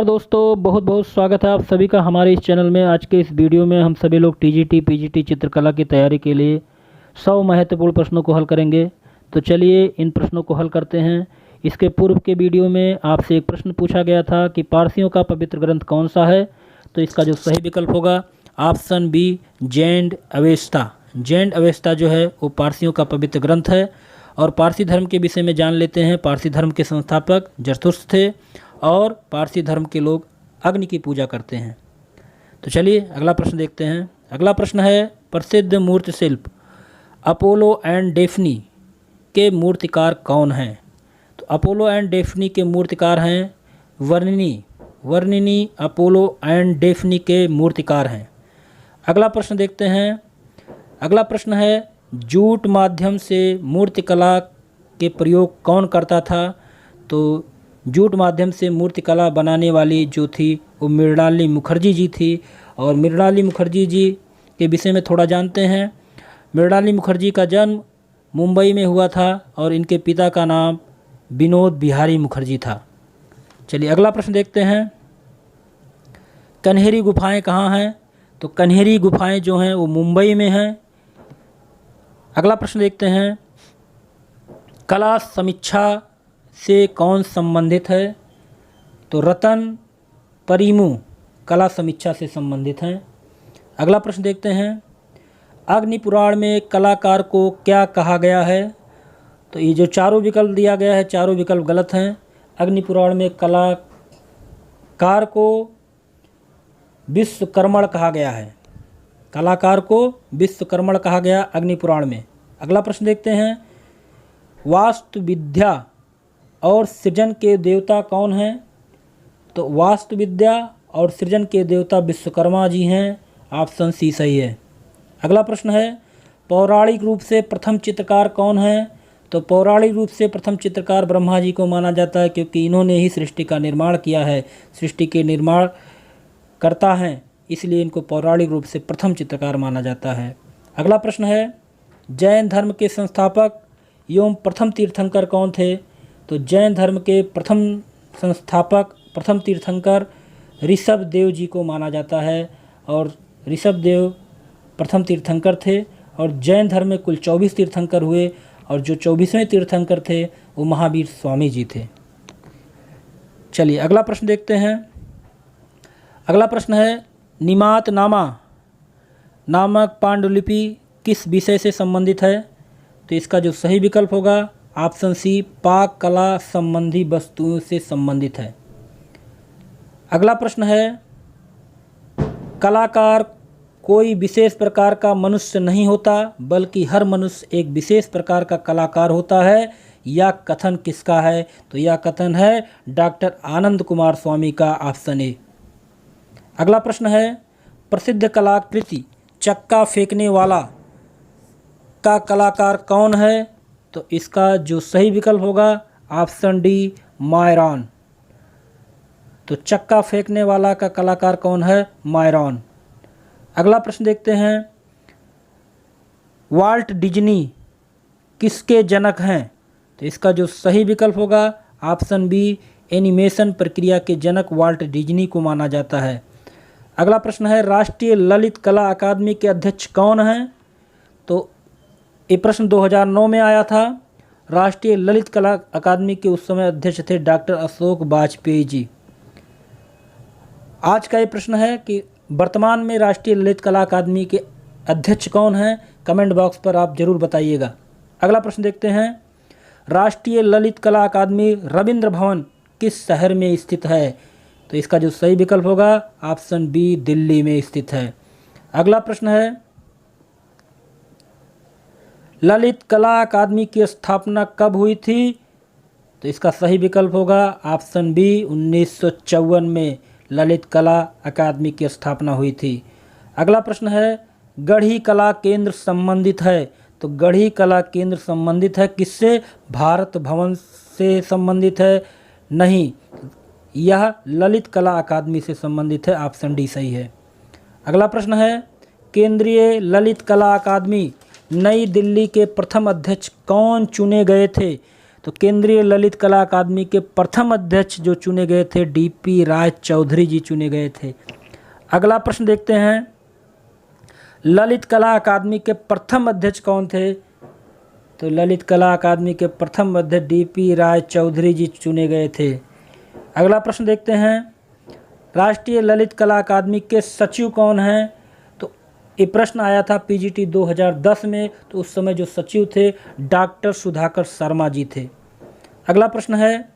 नमस्कार दोस्तों, बहुत बहुत स्वागत है आप सभी का हमारे इस चैनल में। आज के इस वीडियो में हम सभी लोग टीजीटी पीजीटी चित्रकला की तैयारी के लिए 100 महत्वपूर्ण प्रश्नों को हल करेंगे। तो चलिए इन प्रश्नों को हल करते हैं। इसके पूर्व के वीडियो में आपसे एक प्रश्न पूछा गया था कि पारसियों का पवित्र ग्रंथ कौन सा है। तो इसका जो सही विकल्प होगा ऑप्शन बी जैन अवेस्ता। जैन अवेस्ता जो है वो पारसियों का पवित्र ग्रंथ है। और पारसी धर्म के विषय में जान लेते हैं। पारसी धर्म के संस्थापक जरथुस्त्र थे और पारसी धर्म के लोग अग्नि की पूजा करते हैं। तो चलिए अगला प्रश्न देखते हैं। अगला प्रश्न है प्रसिद्ध मूर्ति शिल्प अपोलो एंड डेफनी के मूर्तिकार कौन हैं। तो अपोलो एंड डेफनी के मूर्तिकार हैं वर्णिनी अपोलो एंड डेफनी के मूर्तिकार हैं। अगला प्रश्न देखते हैं। अगला प्रश्न है जूट माध्यम से मूर्तिकला के प्रयोग कौन करता था। तो जूट माध्यम से मूर्तिकला बनाने वाली जो थी वो मृणालिनी मुखर्जी जी थी। और मृणालिनी मुखर्जी जी के विषय में थोड़ा जानते हैं। मृणालिनी मुखर्जी का जन्म मुंबई में हुआ था और इनके पिता का नाम विनोद बिहारी मुखर्जी था। चलिए अगला प्रश्न देखते हैं। कन्हेरी गुफाएं कहाँ हैं। तो कन्हेरी गुफाएं जो हैं वो मुंबई में हैं। अगला प्रश्न देखते हैं। कला समीक्षा से कौन संबंधित है। तो रतन परिमू कला समीक्षा से संबंधित हैं। अगला प्रश्न देखते हैं। अग्नि पुराण में कलाकार को क्या कहा गया है। तो ये जो चारों विकल्प दिया गया है चारों विकल्प गलत हैं। अग्नि पुराण में कलाकार को विश्वकर्मण कहा गया है। कलाकार को विश्वकर्मण कहा गया अग्नि पुराण में। अगला प्रश्न देखते हैं। वास्तुविद्या और सृजन के देवता कौन हैं। तो वास्तुविद्या और सृजन के देवता विश्वकर्मा जी हैं। ऑप्शन सी सही है। अगला प्रश्न है पौराणिक रूप से प्रथम चित्रकार कौन है। तो पौराणिक रूप से प्रथम चित्रकार ब्रह्मा जी को माना जाता है क्योंकि इन्होंने ही सृष्टि का निर्माण किया है। सृष्टि के निर्माण करता है इसलिए इनको पौराणिक रूप से प्रथम चित्रकार माना जाता है। अगला प्रश्न है जैन धर्म के संस्थापक एवं प्रथम तीर्थंकर कौन थे। तो जैन धर्म के प्रथम संस्थापक प्रथम तीर्थंकर ऋषभ देव जी को माना जाता है। और ऋषभ देव प्रथम तीर्थंकर थे। और जैन धर्म में कुल 24 तीर्थंकर हुए और जो 24वें तीर्थंकर थे वो महावीर स्वामी जी थे। चलिए अगला प्रश्न देखते हैं। अगला प्रश्न है निमात नामा नामक पांडुलिपि किस विषय से संबंधित है। तो इसका जो सही विकल्प होगा ऑप्शन सी पाक कला संबंधी वस्तुओं से संबंधित है। अगला प्रश्न है कलाकार कोई विशेष प्रकार का मनुष्य नहीं होता बल्कि हर मनुष्य एक विशेष प्रकार का कलाकार होता है। यह कथन किसका है। तो यह कथन है डॉक्टर आनंद कुमार स्वामी का। Option A. अगला प्रश्न है प्रसिद्ध कलाकृति चक्का फेंकने वाला का कलाकार कौन है। तो इसका जो सही विकल्प होगा ऑप्शन डी मायरॉन। तो चक्का फेंकने वाला का कलाकार कौन है मायरॉन। अगला प्रश्न देखते हैं। वाल्ट डिज्नी किसके जनक हैं। तो इसका जो सही विकल्प होगा ऑप्शन बी एनिमेशन प्रक्रिया के जनक वाल्ट डिज्नी को माना जाता है। अगला प्रश्न है राष्ट्रीय ललित कला अकादमी के अध्यक्ष कौन हैं। तो ये प्रश्न 2009 में आया था। राष्ट्रीय ललित कला अकादमी के उस समय अध्यक्ष थे डॉक्टर अशोक वाजपेयी जी। आज का ये प्रश्न है कि वर्तमान में राष्ट्रीय ललित कला अकादमी के अध्यक्ष कौन हैं। कमेंट बॉक्स पर आप जरूर बताइएगा। अगला प्रश्न देखते हैं। राष्ट्रीय ललित कला अकादमी रविंद्र भवन किस शहर में स्थित है। तो इसका जो सही विकल्प होगा ऑप्शन बी दिल्ली में स्थित है। अगला प्रश्न है ललित कला अकादमी की स्थापना कब हुई थी। तो इसका सही विकल्प होगा ऑप्शन बी 1954 में ललित कला अकादमी की स्थापना हुई थी। अगला प्रश्न है गढ़ी कला केंद्र संबंधित है। तो गढ़ी कला केंद्र संबंधित है किससे। भारत भवन से संबंधित है। नहीं, यह ललित कला अकादमी से संबंधित है। ऑप्शन डी सही है। अगला प्रश्न है केंद्रीय ललित कला अकादमी नई दिल्ली के प्रथम अध्यक्ष कौन चुने गए थे। तो केंद्रीय ललित कला अकादमी के प्रथम अध्यक्ष जो चुने गए थे डीपी राय चौधरी जी चुने गए थे। अगला प्रश्न देखते हैं, ललित कला अकादमी के प्रथम अध्यक्ष कौन थे? तो ललित कला अकादमी के प्रथम अध्यक्ष डीपी राय चौधरी जी चुने गए थे। अगला प्रश्न देखते हैं, राष्ट्रीय ललित कला अकादमी के सचिव कौन हैं? तो ये प्रश्न आया था पीजीटी 2010 में, तो उस समय जो सचिव थे डॉक्टर सुधाकर शर्मा जी थे। अगला प्रश्न है,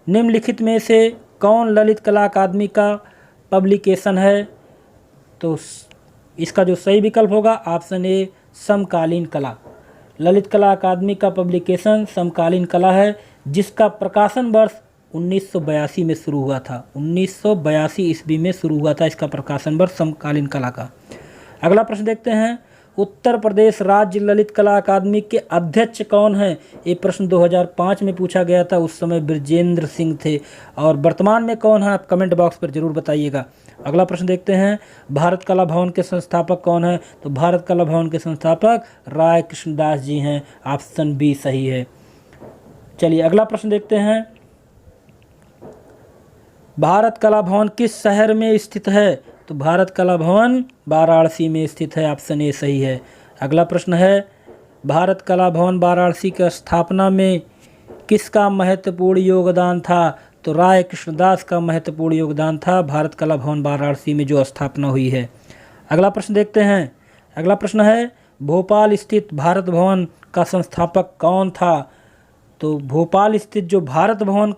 निम्नलिखित में से कौन ललित कला अकादमी का पब्लिकेशन है? तो इसका जो सही विकल्प होगा ऑप्शन ए समकालीन कला। ललित कला अकादमी का पब्लिकेशन समकालीन कला है, जिसका प्रकाशन वर्ष 1982 में शुरू हुआ था। 1982 ईस्वी में शुरू हुआ था इसका प्रकाशन वर्ष समकालीन कला का। अगला प्रश्न देखते हैं, उत्तर प्रदेश राज्य ललित कला अकादमी के अध्यक्ष कौन हैं? ये प्रश्न 2005 में पूछा गया था, उस समय ब्रजेंद्र सिंह थे। और वर्तमान में कौन है आप कमेंट बॉक्स पर जरूर बताइएगा। अगला प्रश्न देखते हैं, भारत कला भवन के संस्थापक कौन है? तो भारत कला भवन के संस्थापक राय कृष्णदास जी हैं। ऑप्शन बी सही है। चलिए अगला प्रश्न देखते हैं, भारत कला भवन किस शहर में स्थित है? तो भारत कला भवन वाराणसी में स्थित है। ऑप्शन ए सही है। अगला प्रश्न है, भारत कला भवन वाराणसी की स्थापना में किसका महत्वपूर्ण योगदान था? तो राय कृष्णदास का महत्वपूर्ण योगदान था भारत कला भवन वाराणसी में जो स्थापना हुई है। अगला प्रश्न देखते हैं, अगला प्रश्न है, भोपाल स्थित भारत भवन का संस्थापक कौन था? तो भोपाल स्थित जो भारत भवन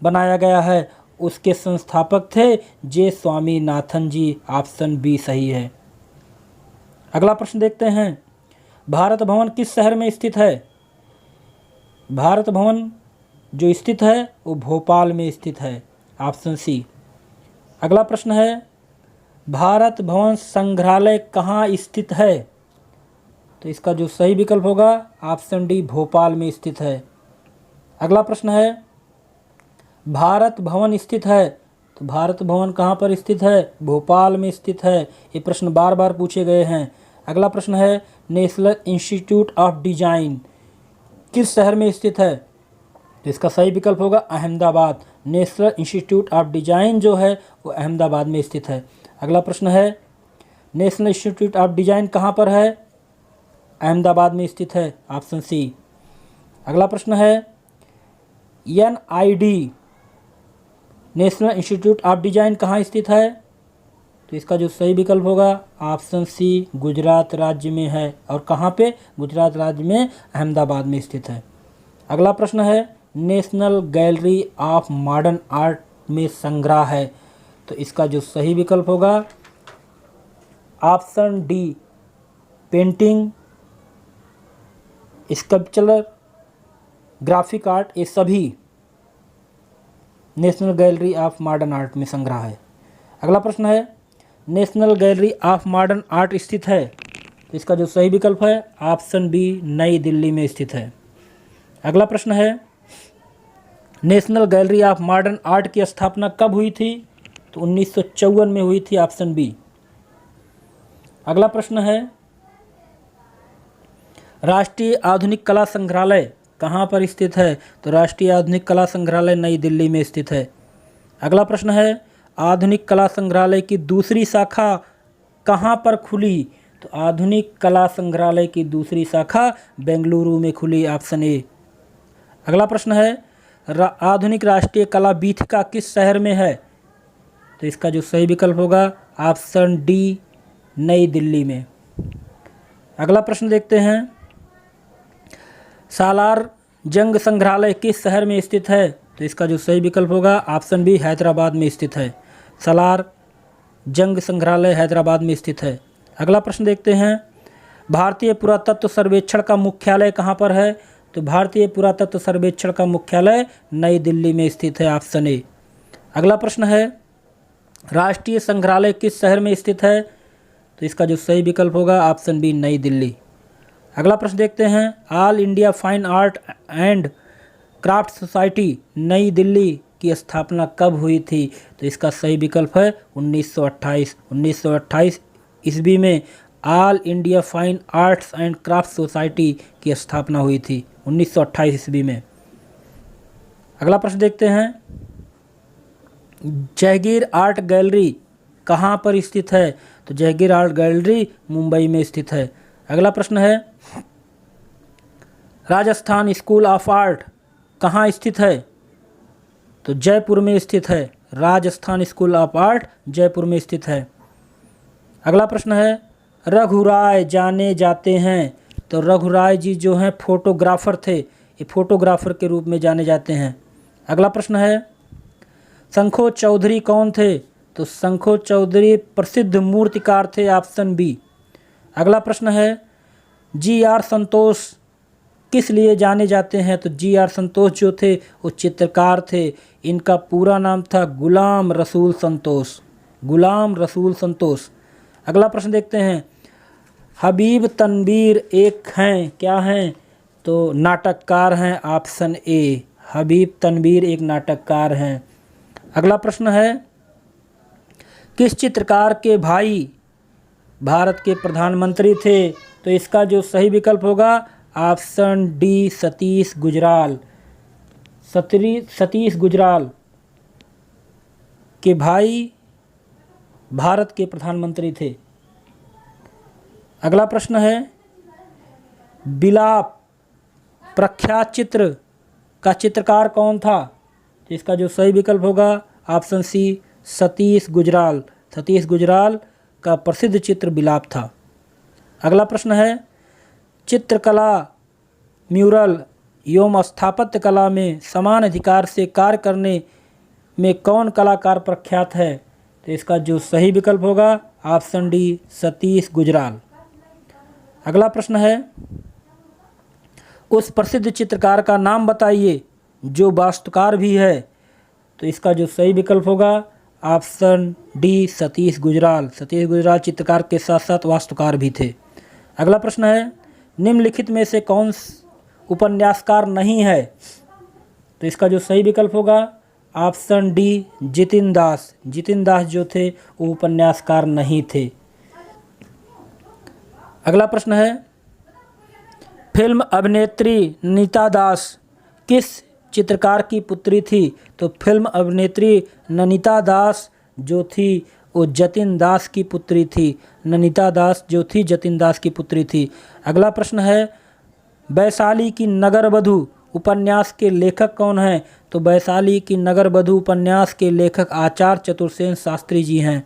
बनाया गया है उसके संस्थापक थे जे स्वामीनाथन जी। ऑप्शन बी सही है। अगला प्रश्न देखते हैं, भारत भवन किस शहर में स्थित है? भारत भवन जो स्थित है वो भोपाल में स्थित है। Option C. अगला प्रश्न है, भारत भवन संग्रहालय कहाँ स्थित है? तो इसका जो सही विकल्प होगा ऑप्शन डी भोपाल में स्थित है। अगला प्रश्न है, भारत भवन स्थित है, तो भारत भवन कहाँ पर स्थित है? भोपाल में स्थित है। ये प्रश्न बार बार पूछे गए हैं। अगला प्रश्न है, नेशनल इंस्टीट्यूट ऑफ डिजाइन किस शहर में स्थित है? तो इसका सही विकल्प होगा Ahmedabad. National Institute of design जो है वो अहमदाबाद में स्थित है। अगला प्रश्न है, नेशनल इंस्टीट्यूट ऑफ डिजाइन कहाँ पर है? अहमदाबाद में स्थित है। Option C. अगला प्रश्न है, NID National Institute of Design कहाँ स्थित है? तो इसका जो सही विकल्प होगा ऑप्शन सी गुजरात राज्य में है। और कहाँ पे? गुजरात राज्य में अहमदाबाद में स्थित है। अगला प्रश्न है, national gallery of modern art में संग्रह है, तो इसका जो सही विकल्प होगा option D painting, sculpture, graphic art, ये सभी national gallery of modern art में संग्रह है। अगला प्रश्न है, national gallery of modern art स्थित है, तो इसका जो सही विकल्प है ऑप्शन बी नई दिल्ली में स्थित है। अगला प्रश्न है, national gallery of modern art की स्थापना कब हुई थी? तो 1954 में हुई थी। Option B. अगला प्रश्न है, राष्ट्रीय आधुनिक कला संग्रहालय कहाँ पर स्थित है? तो राष्ट्रीय आधुनिक कला संग्रहालय नई दिल्ली में स्थित है। अगला प्रश्न है, आधुनिक कला संग्रहालय की दूसरी शाखा कहाँ पर खुली? तो आधुनिक कला संग्रहालय की दूसरी शाखा बेंगलुरु में खुली। Option A. अगला प्रश्न है, आधुनिक राष्ट्रीय कला वीथिका किस शहर में है? तो इसका जो सही विकल्प होगा ऑप्शन डी नई दिल्ली में। अगला प्रश्न देखते हैं, सालार जंग संग्रहालय किस शहर में स्थित है? तो इसका जो सही विकल्प होगा ऑप्शन बी हैदराबाद में स्थित है। सालार जंग संग्रहालय हैदराबाद में स्थित है। अगला प्रश्न देखते हैं, भारतीय पुरातत्व सर्वेक्षण का मुख्यालय कहाँ पर है? तो भारतीय पुरातत्व सर्वेक्षण का मुख्यालय नई दिल्ली में स्थित है। Option A. अगला प्रश्न है, राष्ट्रीय संग्रहालय किस शहर में स्थित है? तो इसका जो सही विकल्प होगा ऑप्शन बी नई दिल्ली। अगला प्रश्न देखते हैं, all India fine art and craft society नई दिल्ली की स्थापना कब हुई थी? तो इसका सही विकल्प है 1928। 1928 ईस्वी में all India fine arts and craft society की स्थापना हुई थी 1928 ईस्वी में। अगला प्रश्न देखते हैं, जहांगीर आर्ट गैलरी कहाँ पर स्थित है? तो जहांगीर आर्ट गैलरी मुंबई में स्थित है। अगला प्रश्न है, राजस्थान स्कूल ऑफ आर्ट कहाँ स्थित है? तो जयपुर में स्थित है। Rajasthan school of art Jaipur में स्थित है। अगला प्रश्न है, रघुराय जाने जाते हैं? तो रघुराय जी जो हैं फोटोग्राफर थे, ये फोटोग्राफर के रूप में जाने जाते हैं। अगला प्रश्न है, शंखो चौधरी कौन थे? तो शंखो चौधरी प्रसिद्ध मूर्तिकार थे, ऑप्शन बी। अगला प्रश्न है, जी.आर. संतोष किस लिए जाने जाते हैं? तो जी.आर. संतोष जो थे वो चित्रकार थे। इनका पूरा नाम था गुलाम रसूल संतोष। गुलाम रसूल संतोष। अगला प्रश्न देखते हैं, हबीब तनवीर एक हैं, क्या हैं? तो नाटककार हैं, ऑप्शन ए। हबीब तनवीर एक नाटककार हैं। अगला प्रश्न है, किस चित्रकार के भाई भारत के प्रधानमंत्री थे? तो इसका जो सही विकल्प होगा ऑप्शन डी, सतीश गुजराल। सतीश गुजराल के भाई भारत के प्रधानमंत्री थे। अगला प्रश्न है, बिलाप प्रख्यात चित्र का चित्रकार कौन था? तो इसका जो सही विकल्प होगा ऑप्शन सी, सतीश गुजराल। सतीश गुजराल का प्रसिद्ध चित्र बिलाप था। अगला प्रश्न है, चित्रकला, म्यूरल एवं स्थापत्य कला में समान अधिकार से कार्य करने में कौन कलाकार प्रख्यात है? तो इसका जो सही विकल्प होगा ऑप्शन डी, सतीश गुजराल। अगला प्रश्न है, उस प्रसिद्ध चित्रकार का नाम बताइए जो वास्तुकार भी है। तो इसका जो सही विकल्प होगा ऑप्शन डी, सतीश गुजराल। सतीश गुजराल चित्रकार के साथ साथ वास्तुकार भी थे। अगला प्रश्न है, निम्नलिखित में से कौन उपन्यासकार नहीं है? तो इसका जो सही विकल्प होगा ऑप्शन डी, जितिन दास। जितिन दास जो थे वो उपन्यासकार नहीं थे। अगला प्रश्न है, फिल्म अभिनेत्री ननिता दास किस चित्रकार की पुत्री थी? तो फिल्म अभिनेत्री ननिता दास जो थी वो जतिन दास की पुत्री थी। ननिता दास जो थी जतिन दास की पुत्री थी। अगला प्रश्न है, वैशाली की नगरवधू उपन्यास के लेखक कौन हैं? तो वैशाली की नगरवधू उपन्यास के लेखक आचार्य चतुर्सेन शास्त्री जी हैं।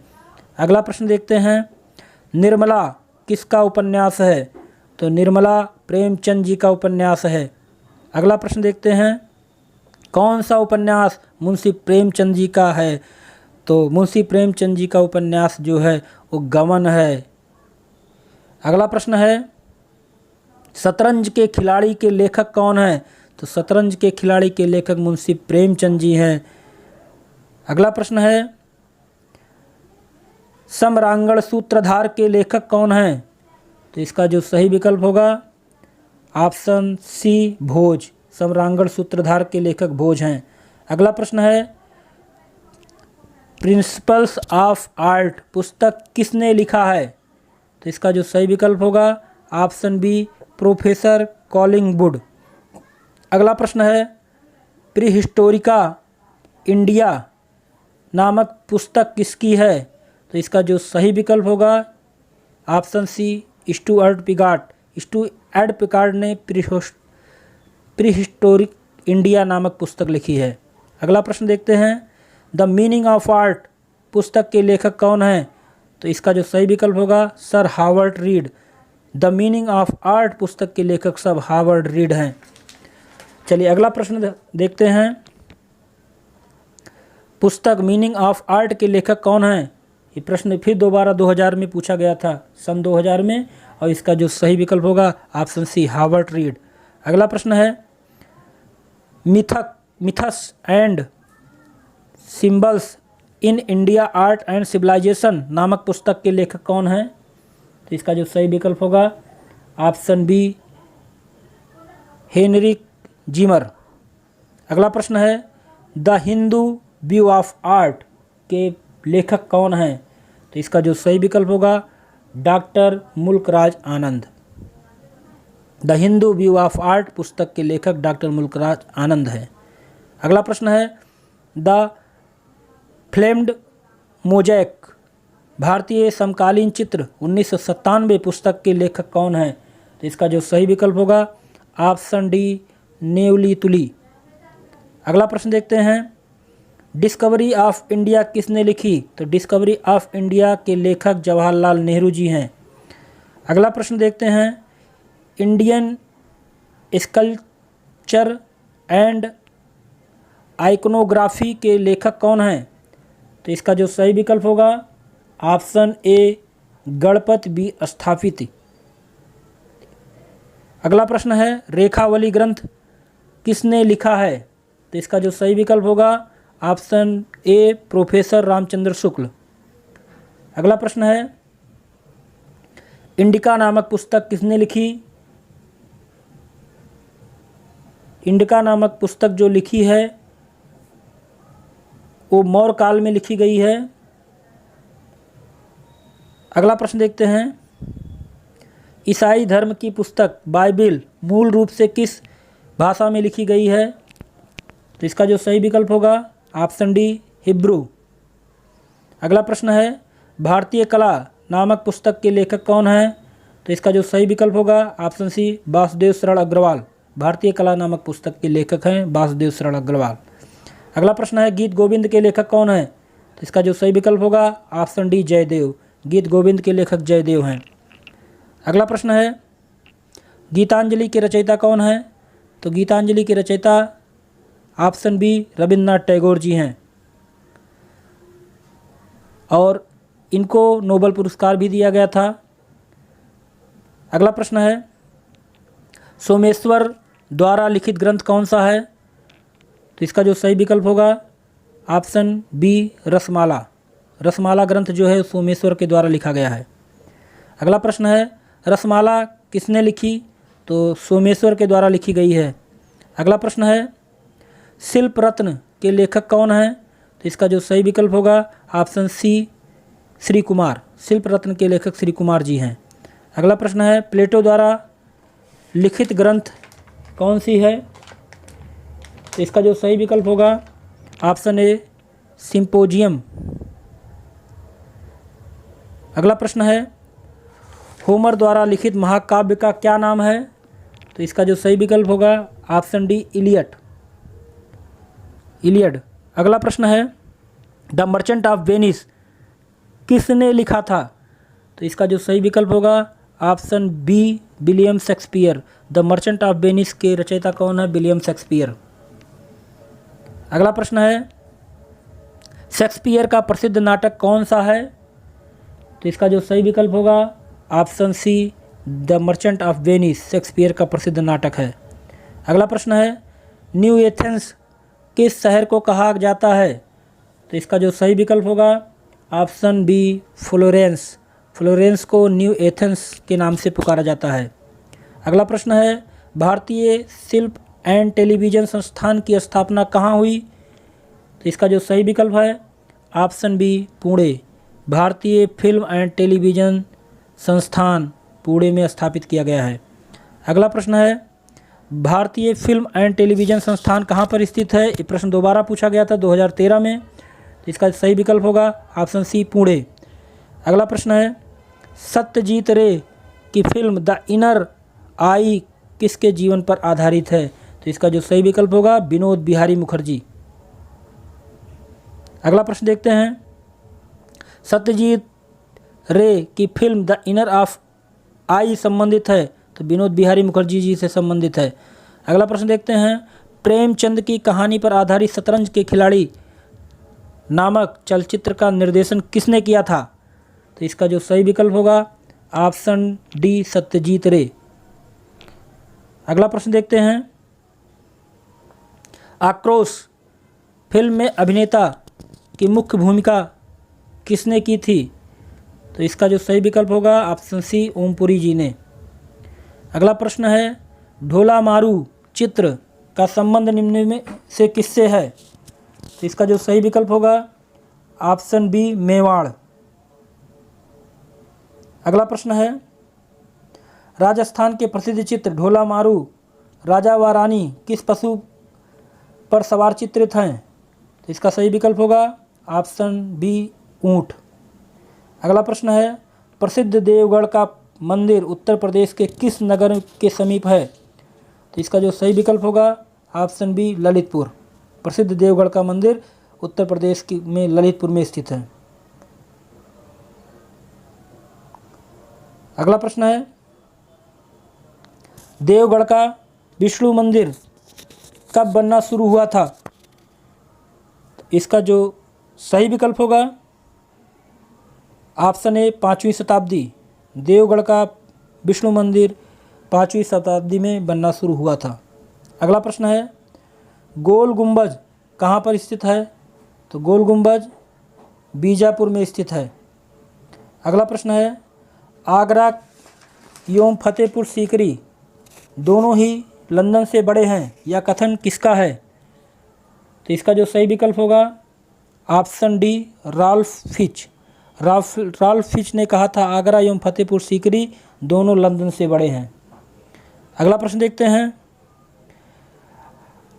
अगला प्रश्न देखते हैं, निर्मला किसका उपन्यास है? तो निर्मला प्रेमचंद जी का उपन्यास है। अगला प्रश्न देखते हैं, कौन सा उपन्यास मुंशी प्रेमचंद जी का है? तो मुंशी प्रेमचंद जी का उपन्यास जो है वो गमन है। अगला प्रश्न है, शतरंज के खिलाड़ी के लेखक कौन हैं? तो शतरंज के खिलाड़ी के लेखक मुंशी प्रेमचंद जी हैं। अगला प्रश्न है, सम्रांगण सूत्रधार के लेखक कौन हैं? तो इसका जो सही विकल्प होगा ऑप्शन सी, भोज। सम्रांगण सूत्रधार के लेखक भोज हैं। अगला प्रश्न है, प्रिंसिपल्स ऑफ आर्ट पुस्तक किसने लिखा है? तो इसका जो सही विकल्प होगा ऑप्शन बी, प्रोफेसर कॉलिंगवुड। अगला प्रश्न है, प्रीहिस्टोरिका इंडिया नामक पुस्तक किसकी है? तो इसका जो सही विकल्प होगा ऑप्शन सी, स्टुअर्ट पिगार्ड। स्टुअर्ट पिगार्ड ने प्रीहिस्टोरिक इंडिया नामक पुस्तक लिखी है। अगला प्रश्न देखते हैं, द मीनिंग ऑफ आर्ट पुस्तक के लेखक कौन हैं? तो इसका जो सही विकल्प होगा sir Howard Read. The meaning of art पुस्तक के लेखक सब हावर्ड रीड हैं। चलिए अगला प्रश्न देखते हैं, पुस्तक मीनिंग ऑफ आर्ट के लेखक कौन हैं? ये प्रश्न फिर दोबारा 2000 में पूछा गया था, सन 2000 में, और इसका जो सही विकल्प होगा ऑप्शन सी, हावर्ड रीड। अगला प्रश्न है, myths and symbols in India art and civilisation नामक पुस्तक के लेखक कौन हैं? तो इसका जो सही विकल्प होगा ऑप्शन बी, हेनरिक जिमर। अगला प्रश्न है, the Hindu view of art के लेखक कौन हैं? तो इसका जो सही विकल्प होगा doctor Mulk Raj Anand. The Hindu view of art पुस्तक के लेखक डॉक्टर मुल्कराज आनंद हैं। अगला प्रश्न है द फ्लेम्ड मोज़ैक भारतीय समकालीन चित्र 1997 पुस्तक के लेखक कौन है? तो इसका जो सही विकल्प होगा ऑप्शन डी नेवली तुली। अगला प्रश्न देखते हैं डिस्कवरी ऑफ इंडिया किसने लिखी? तो डिस्कवरी ऑफ इंडिया के लेखक जवाहरलाल नेहरू जी हैं। अगला प्रश्न देखते हैं इंडियन स्कल्पचर एंड आइकोनोग्राफी के लेखक कौन हैं? तो इसका जो सही विकल्प होगा ऑप्शन ए गणपत बी स्थापित। अगला प्रश्न है रेखावली ग्रंथ किसने लिखा है? तो इसका जो सही विकल्प होगा option A professor Ramchandra Shukla. अगला प्रश्न है इंडिका नामक पुस्तक किसने लिखी? इंडिका नामक पुस्तक जो लिखी है वो मौर्य काल में लिखी गई है। अगला प्रश्न देखते हैं ईसाई धर्म की पुस्तक बाइबिल मूल रूप से किस भाषा में लिखी गई है? तो इसका जो सही विकल्प होगा ऑप्शन डी हिब्रू। अगला प्रश्न है भारतीय कला नामक पुस्तक के लेखक कौन है? तो इसका जो सही विकल्प होगा ऑप्शन सी वासुदेव शरण अग्रवाल। भारतीय कला नामक पुस्तक के लेखक हैं वासुदेव शरण अग्रवाल। अगला प्रश्न है गीत गोविंद के लेखक कौन है? तो इसका जो सही विकल्प होगा ऑप्शन डी जयदेव। गीत गोविंद के लेखक जयदेव हैं। अगला प्रश्न है गीतांजलि के रचयिता कौन है? तो गीतांजलि के रचयिता ऑप्शन बी रविन्द्रनाथ टैगोर जी हैं और इनको नोबेल पुरस्कार भी दिया गया था। अगला प्रश्न है सोमेश्वर द्वारा लिखित ग्रंथ कौन सा है? तो इसका जो सही विकल्प होगा ऑप्शन बी रसमाला। रसमाला ग्रंथ जो है सोमेश्वर के द्वारा लिखा गया है। अगला प्रश्न है रसमाला किसने लिखी? तो सोमेश्वर के द्वारा लिखी गई है। अगला प्रश्न है शिल्प रत्न के लेखक कौन है? तो इसका जो सही विकल्प होगा ऑप्शन सी श्री कुमार। शिल्प रत्न के लेखक श्री कुमार जी हैं। अगला प्रश्न है प्लेटो द्वारा लिखित ग्रंथ कौन सी है? तो इसका जो सही विकल्प होगा ऑप्शन ए सिंपोजियम। अगला प्रश्न है होमर द्वारा लिखित महाकाव्य का क्या नाम है? तो इसका जो सही विकल्प होगा ऑप्शन डी इलियड। अगला प्रश्न है द मर्चेंट ऑफ वेनिस किसने लिखा था? तो इसका जो सही विकल्प होगा option B William Shakespeare. The merchant of Venice के रचयिता कौन है? William Shakespeare. अगला प्रश्न है शेक्सपियर का प्रसिद्ध नाटक कौन सा है? तो इसका जो सही विकल्प होगा option see the merchant of Venice Shakespeare का प्रसिद्ध नाटक है। अगला प्रश्न है न्यू एथेंस किस शहर को कहा जाता है? तो इसका जो सही विकल्प होगा ऑप्शन बी फ्लोरेंस। फ्लोरेंस को न्यू एथेंस के नाम से पुकारा जाता है। अगला प्रश्न है भारतीय फिल्म एंड टेलीविज़न संस्थान की स्थापना कहाँ हुई? तो इसका जो सही विकल्प है ऑप्शन बी पुणे। भारतीय फिल्म एंड टेलीविज़न संस्थान पुणे में स्थापित किया गया है। अगला प्रश्न है भारतीय फिल्म एंड टेलीविज़न संस्थान कहाँ पर स्थित है? ये प्रश्न दोबारा पूछा गया था 2013 में। तो इसका सही विकल्प होगा ऑप्शन सी पुणे। अगला प्रश्न है सत्यजीत रे की फिल्म द इनर आई किसके जीवन पर आधारित है? तो इसका जो सही विकल्प होगा विनोद बिहारी मुखर्जी। अगला प्रश्न देखते हैं सत्यजीत रे की फिल्म द इनर ऑफ आई संबंधित है? तो विनोद बिहारी मुखर्जी जी से संबंधित है। अगला प्रश्न देखते हैं प्रेमचंद की कहानी पर आधारित शतरंज के खिलाड़ी नामक चलचित्र का निर्देशन किसने किया था? तो इसका जो सही विकल्प होगा ऑप्शन डी सत्यजीत रे। अगला प्रश्न देखते हैं आक्रोश फिल्म में अभिनेता की मुख्य भूमिका किसने की थी? तो इसका जो सही विकल्प होगा ऑप्शन सी ओमपुरी जी ने। अगला प्रश्न है ढोला मारू चित्र का संबंध निम्न में से किससे है? तो इसका जो सही विकल्प होगा ऑप्शन बी मेवाड़। अगला प्रश्न है राजस्थान के प्रसिद्ध चित्र ढोला मारू राजा व रानी किस पशु पर सवार चित्रित हैं? तो इसका सही विकल्प होगा ऑप्शन बी ऊँट। अगला प्रश्न है, प्रसिद्ध देवगढ़ का मंदिर उत्तर प्रदेश के किस नगर के समीप है? तो इसका जो सही विकल्प होगा ऑप्शन बी ललितपुर। प्रसिद्ध देवगढ़ का मंदिर उत्तर प्रदेश में ललितपुर में स्थित है। अगला प्रश्न है, देवगढ़ का विष्णु मंदिर कब बनना शुरू हुआ था? इसका जो सही विकल्प होगा ऑप्शन ए 5वीं शताब्दी। देवगढ़ का विष्णु मंदिर 5वीं शताब्दी में बनना शुरू हुआ था। अगला प्रश्न है, गोल गुंबज कहाँ पर स्थित है? तो गोल गुंबज बीजापुर में स्थित है। अगला प्रश्न है, आगरा एवं फतेहपुर सीकरी दोनों ही लंदन से बड़े हैं, यह कथन किसका है? तो इसका जो सही विकल्प होगा option D Ralph Fitch. Ralph Fitch ने कहा था आगरा एवं फतेहपुर सीकरी दोनों लंदन से बड़े हैं। अगला प्रश्न देखते हैं,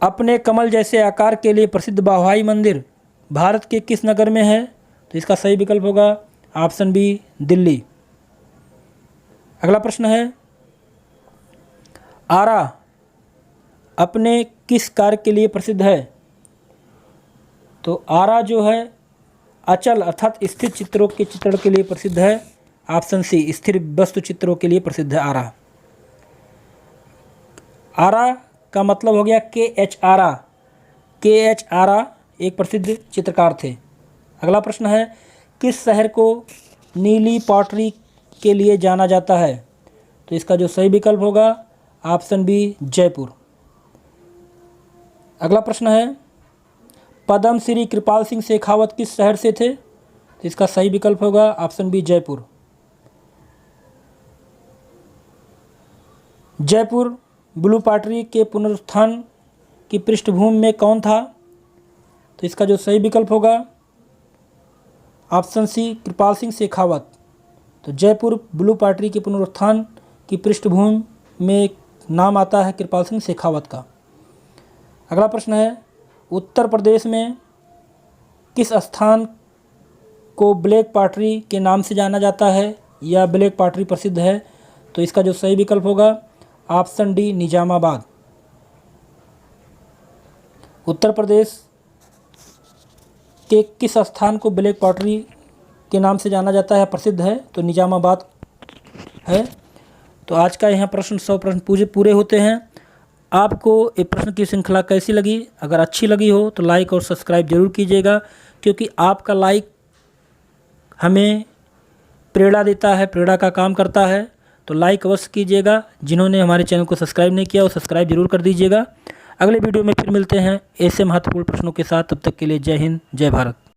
अपने कमल जैसे आकार के लिए प्रसिद्ध बहाई मंदिर भारत के किस नगर में है? तो इसका सही विकल्प होगा ऑप्शन बी दिल्ली। अगला प्रश्न है, आरा अपने किस कार्य के लिए प्रसिद्ध है? तो आरा जो है अचल अर्थात स्थिर चित्रों के चित्रण के लिए प्रसिद्ध है। ऑप्शन सी स्थिर वस्तु चित्रों के लिए प्रसिद्ध है आरा। आरा का मतलब हो गया KH आरा। KH आरा एक प्रसिद्ध चित्रकार थे। अगला प्रश्न है, किस शहर को नीली पॉटरी के लिए जाना जाता है? तो इसका जो सही विकल्प होगा ऑप्शन बी जयपुर। अगला प्रश्न है, पद्म श्री कृपाल सिंह शेखावत किस शहर से थे? तो इसका सही विकल्प होगा option B Jaipur. Jaipur blue pottery के पुनरुत्थान की पृष्ठभूमि में कौन था? तो इसका जो सही विकल्प होगा ऑप्शन सी कृपाल सिंह शेखावत। तो जयपुर ब्लू पॉटरी के पुनरुत्थान की पृष्ठभूमि में नाम आता है कृपाल सिंह शेखावत का। अगला प्रश्न है, उत्तर प्रदेश में किस स्थान को ब्लैक पॉटरी के नाम से जाना जाता है या ब्लैक पॉटरी प्रसिद्ध है? तो इसका जो सही विकल्प होगा ऑप्शन डी निजामाबाद। उत्तर प्रदेश के किस स्थान को ब्लैक पॉटरी के नाम से जाना जाता है, प्रसिद्ध है? तो निजामाबाद है। तो आज का यहाँ प्रश्न 100 प्रश्न पूरे होते हैं। आपको ये प्रश्न की श्रृंखला कैसी लगी? अगर अच्छी लगी हो तो लाइक और सब्सक्राइब जरूर कीजिएगा, क्योंकि आपका लाइक हमें प्रेरणा देता है, प्रेरणा का काम करता है। तो लाइक अवश्य कीजिएगा। जिन्होंने हमारे चैनल को सब्सक्राइब नहीं किया वो सब्सक्राइब जरूर कर दीजिएगा। अगले वीडियो में फिर मिलते हैं ऐसे महत्वपूर्ण प्रश्नों के साथ। तब तक के लिए जय हिंद, जय भारत।